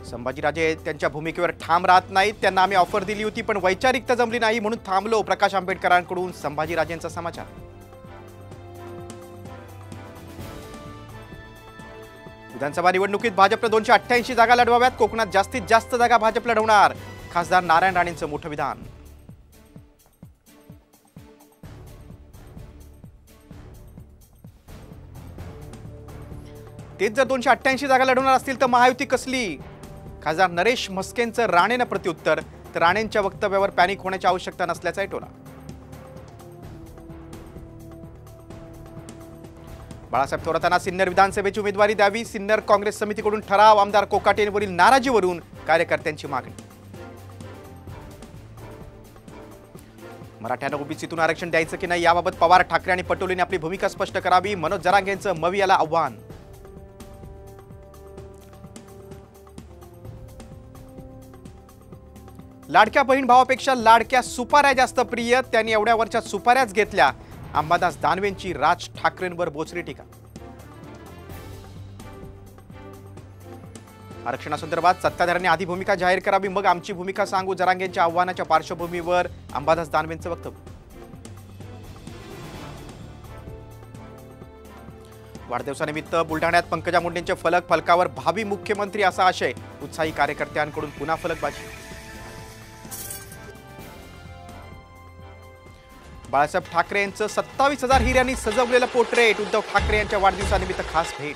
संभाजीराजे त्यांच्या भूमिकेवर ठाम राहत नाहीत। त्यांना आम्ही ऑफर दिली होती पण वैचारिकता जमली नाही म्हणून थांबलो। प्रकाश आंबेडकरांकडून संभाजीराजेंचा समाचार। विधानसभा निवडणुकीत भाजपने 288 जागा लढवाव्यात। कोकणात जास्तीत जास्त जागा भाजप लढवणार। खासदार नारायण राणेंचं मोठं विधान। तेच जर 288 जागा लढवणार असतील तर महायुती कसली? खासदार नरेश म्हस्केंचं राणेंना प्रत्युत्तर। तर राणेंच्या वक्तव्यावर पॅनिक होण्याची आवश्यकता नसल्याचाही टोला। बाळासाहेब थोरातांना सिन्नर विधानसभेची उमेदवारी द्यावी। सिन्नर काँग्रेस समितीकडून ठराव। आमदार कोकाटेंवरील नाराजीवरून कार्यकर्त्यांची मागणी। मराठ्यांना ओबीसीतून आरक्षण द्यायचं की नाही याबाबत पवार, ठाकरे आणि पटोलेंनी आपली भूमिका स्पष्ट करावी। मनोज जरांगेंचं मवियाला आव्हान। लाडक्या बहीण भावापेक्षा लाडक्या सुपाऱ्या जास्त प्रिय। त्यांनी एवढ्या वर्षात सुपाऱ्याच घेतल्या। अंबादास दानवेंची राज ठाकरेंवर बोचरी टीका। आरक्षणासंदर्भात सत्ताधाऱ्यांनी आधी भूमिका जाहीर करावी मग आमची भूमिका सांगू। जरांगेंच्या आव्हानाच्या पार्श्वभूमीवर अंबादास दानवेंचं वक्तव्य। वाढदिवसानिमित्त बुलढाण्यात पंकजा मुंडेंचे फलकावर भावी मुख्यमंत्री असा आशय। उत्साही कार्यकर्त्यांकडून पुन्हा फलकबाजी। बाळासाहेब ठाकरे यांचं 27,000 हिऱ्यांनी सजवलेलं पोर्ट्रेट। उद्धव ठाकरे यांच्या वाढदिवसानिमित्त खास भेट।